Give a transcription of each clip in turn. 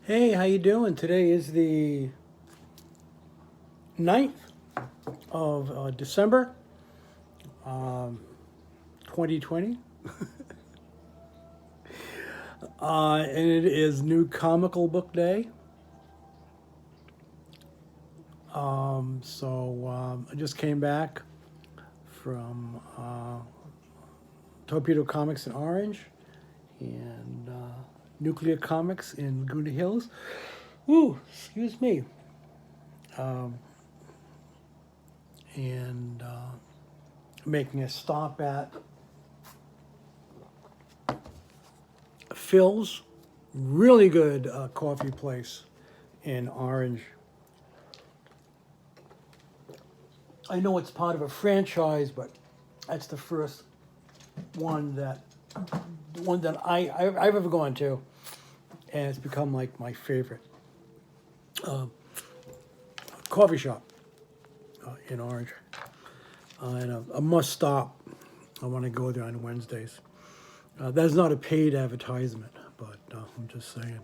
Hey, how you doing? Today is the 9th of December, um, 2020, and it is New Comical Book Day. I just came back from Torpedo Comics in Orange and Nuclear Comics in Laguna Hills. Ooh, excuse me. Um, and Making a stop at Phil's, really good coffee place in Orange. I know it's part of a franchise, but that's the first one that I've ever gone to, and it's become like my favorite coffee shop in Orange, and a must stop. I want to go there on Wednesdays. That's not a paid advertisement, but I'm just saying,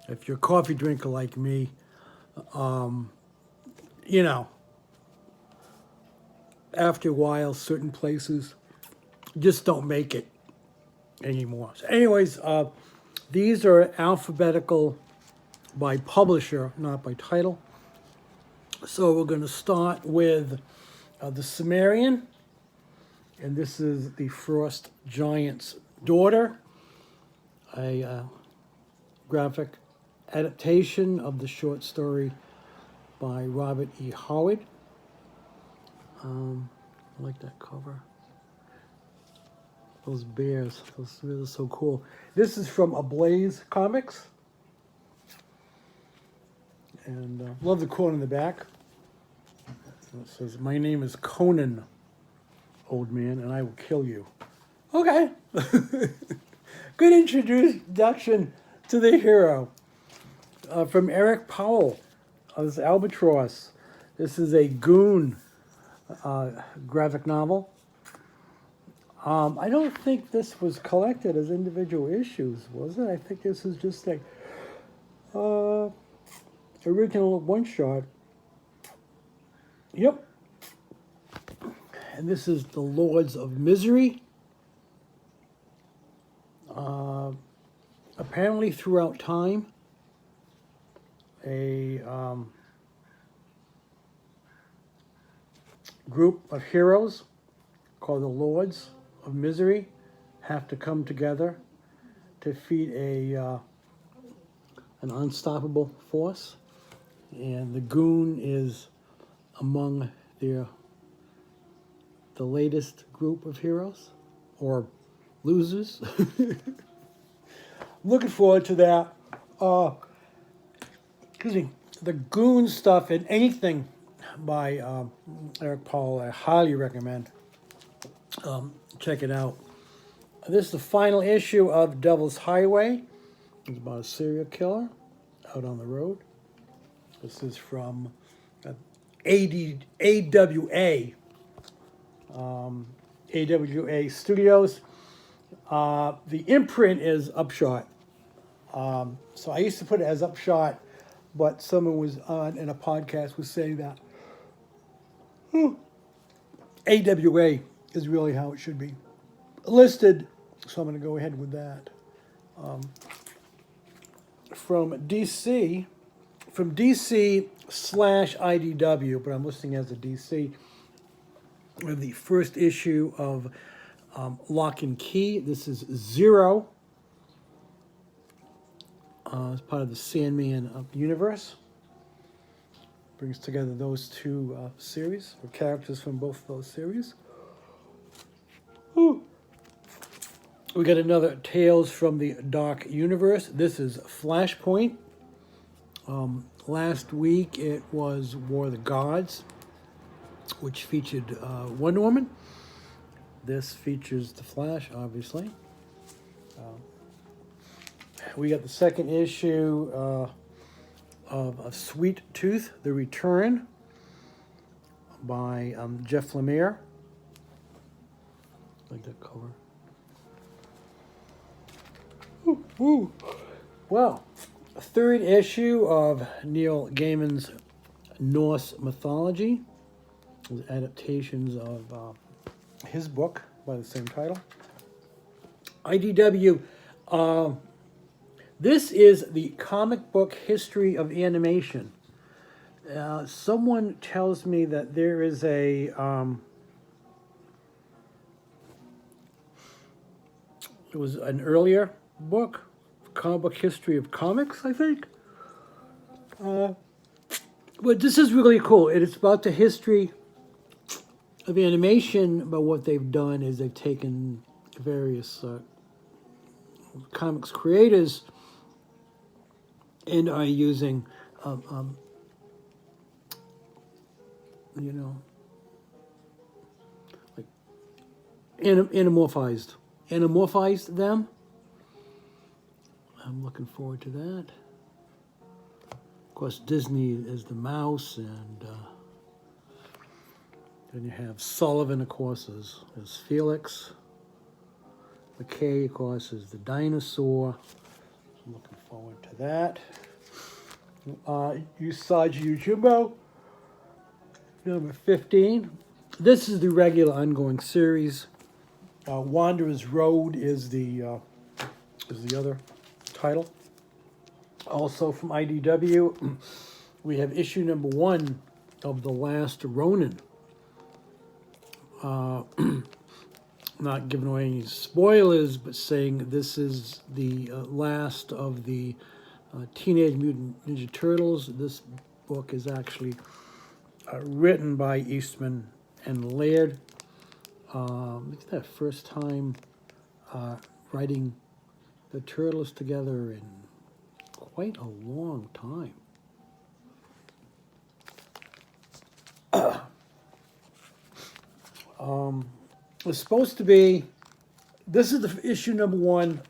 if you're a coffee drinker like me, you know, after a while, certain places just don't make it anymore. So anyways, these are alphabetical by publisher, not by title. So we're going to start with the Sumerian, and this is the Frost Giant's Daughter, a graphic adaptation of the short story by Robert E. Howard. I like that cover. Those bears, those are so cool. This is from Ablaze Comics. And love the quote in the back. It says, "My name is Conan, old man, and I will kill you." Okay. Good introduction to the hero. From Eric Powell, this Albatross. This is a Goon graphic novel. I don't think this was collected as individual issues, was it? I think this is just like original one-shot. Yep. And this is The Lords of Misery. Apparently throughout time, a group of heroes called the Lords of Misery have to come together to defeat an unstoppable force, and the Goon is among the latest group of heroes or losers. Looking forward to that. Excuse me. The Goon stuff and anything by Eric Paul, I highly recommend. Check it out. This is the final issue of Devil's Highway. It's about a serial killer out on the road. This is from AWA Studios. The imprint is Upshot. So I used to put it as Upshot, but someone was on in a podcast was saying that AWA is really how it should be listed. So I'm going to go ahead with that. From DC / IDW, but I'm listing as a DC. We have the first issue of Lock and Key. This is Zero. As part of the Sandman universe. Brings together those two series, or characters from both those series. Ooh. We got another Tales from the Dark Universe. This is Flashpoint. Last week it was War of the Gods, which featured Wonder Woman. This features the Flash, obviously. We got the second issue of Sweet Tooth, The Return, by Jeff Lemire. Like that cover. Ooh. Well, third issue of Neil Gaiman's Norse mythology, adaptations of his book by the same title. IDW, this is the comic book history of animation. Someone tells me that there is it was an earlier book, comic book history of comics, I think. But this is really cool. It's about the history of animation, but what they've done is they've taken various comics creators and are using, like anamorphized them. I'm looking forward to that. Of course, Disney is the mouse, and then you have Sullivan, of course, as Felix. McKay, of course, is the dinosaur. I'm looking forward to that. Usagi Yojimbo, number 15. This is the regular ongoing series. Wanderer's Road is the other title. Also from IDW, we have issue number 1 of The Last Ronan. Not giving away any spoilers, but saying this is the last of the Teenage Mutant Ninja Turtles. This book is actually written by Eastman and Laird. It's their first time writing the Turtles together in quite a long time. It's supposed to be, this is the issue number 1.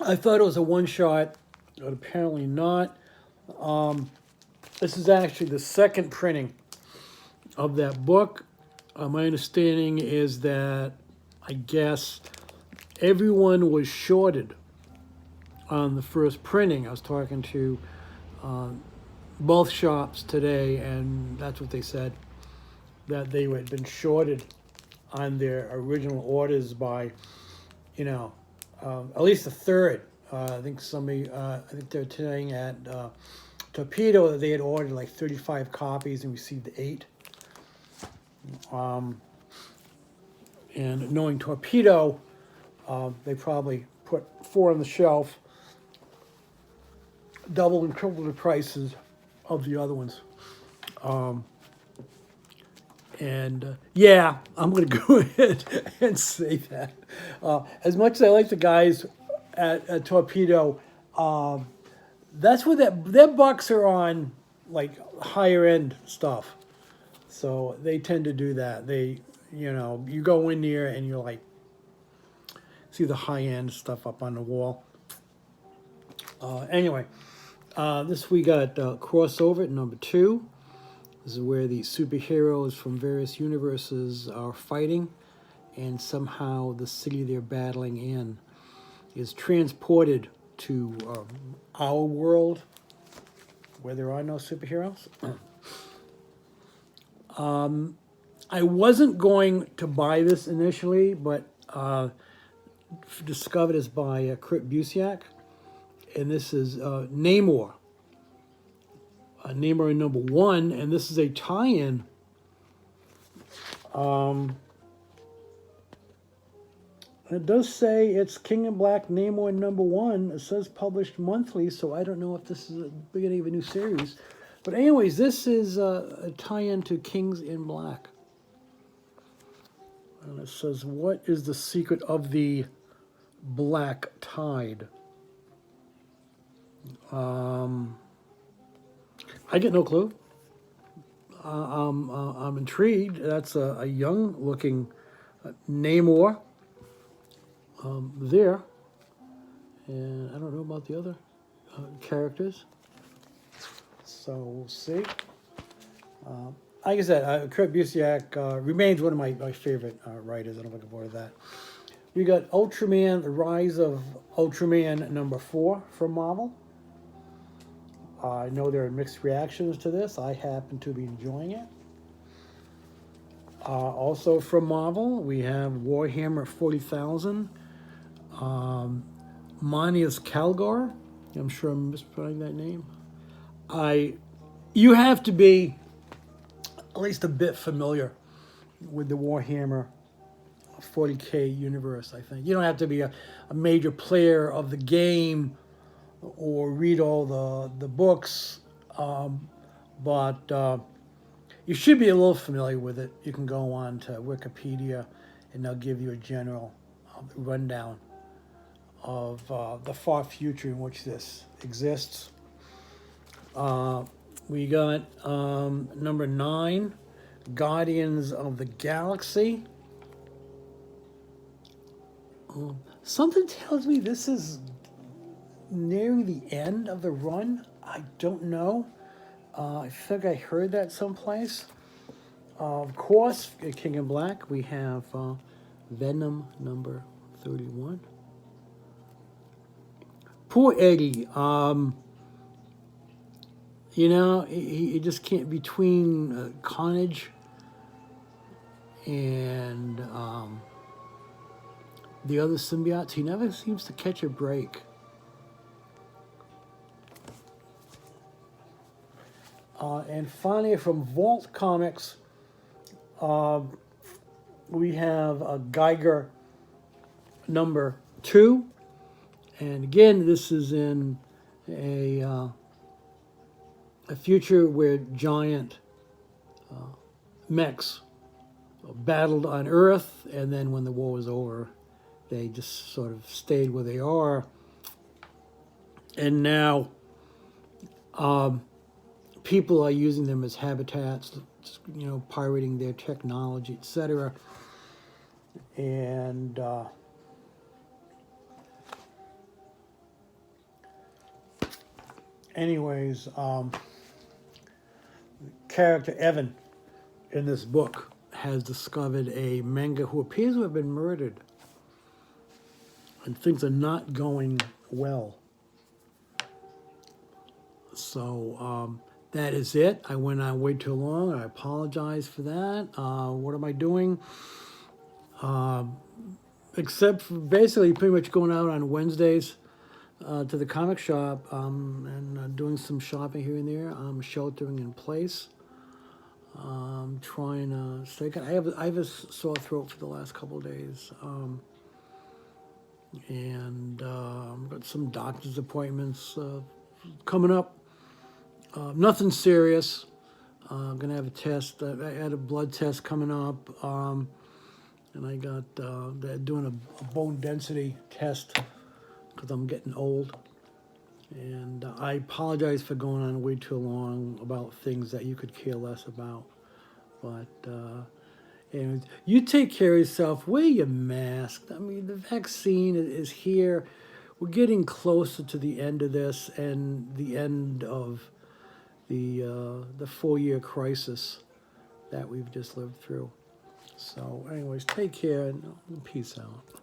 I thought it was a one-shot, but apparently not. This is actually the second printing of that book. My understanding is that, I guess, everyone was shorted on the first printing. I was talking to both shops today, and that's what they said, that they had been shorted on their original orders by, at least a third. I think they're saying at Torpedo that they had ordered like 35 copies and received 8. And knowing Torpedo, they probably put 4 on the shelf, double and triple the prices of the other ones. Yeah, I'm going to go ahead and say that. As much as I like the guys at Torpedo, that's what their bucks are on, like higher end stuff. So they tend to do that. They, you go in there and you're like, see the high end stuff up on the wall. Anyway, this we got crossover at number 2. This is where the superheroes from various universes are fighting, and somehow the city they're battling in is transported to our world, where there are no superheroes. I wasn't going to buy this initially, but discovered it's by Kurt Busiek, and this is Namor. Namor number 1, and this is a tie-in. It does say it's King in Black Namor number 1. It says published monthly, so I don't know if this is the beginning of a new series. But anyways, this is a tie-in to Kings in Black. And it says, what is the secret of the Black Tide? I get no clue. I'm intrigued. That's a young-looking Namor there. And I don't know about the other characters. So we'll see. Like I said, Kurt Busiek remains one of my favorite writers, and I'm looking forward to that. You got Ultraman, The Rise of Ultraman #4 from Marvel. I know there are mixed reactions to this. I happen to be enjoying it. Also from Marvel, we have Warhammer 40,000. Manius Calgar. I'm sure I'm mispronouncing that name. You have to be at least a bit familiar with the Warhammer 40K universe, I think. You don't have to be a major player of the game or read all the books, but you should be a little familiar with it. You can go on to Wikipedia and they'll give you a general rundown of the far future in which this exists. We got number 9, Guardians of the Galaxy. Something tells me this is nearing the end of the run. I don't know. I think I heard that someplace. Of course, at King in Black, we have Venom number 31. Poor Eddie. You know, he just can't, between Carnage and the other symbiotes, he never seems to catch a break. And finally, from Vault Comics, we have Geiger number 2. And again, this is in a future where giant mechs battled on Earth, and then when the war was over, they just sort of stayed where they are. And now people are using them as habitats, you know, pirating their technology, etc. And anyways, character Evan in this book has discovered a manga who appears to have been murdered, and things are not going well. So that is it. I went on way too long. I apologize for that. What am I doing? Except for basically pretty much going out on Wednesdays to the comic shop and doing some shopping here and there. I'm sheltering in place. Trying to stay. I have a sore throat for the last couple of days. And I've got some doctor's appointments coming up. Nothing serious. I'm going to have a test. I had a blood test coming up. And I got, they're doing a bone density test because I'm getting old. And I apologize for going on way too long about things that you could care less about. But anyways, you take care of yourself. Wear your mask. I mean, the vaccine is here. We're getting closer to the end of this and the end of the 4-year crisis that we've just lived through. So anyways, take care and peace out.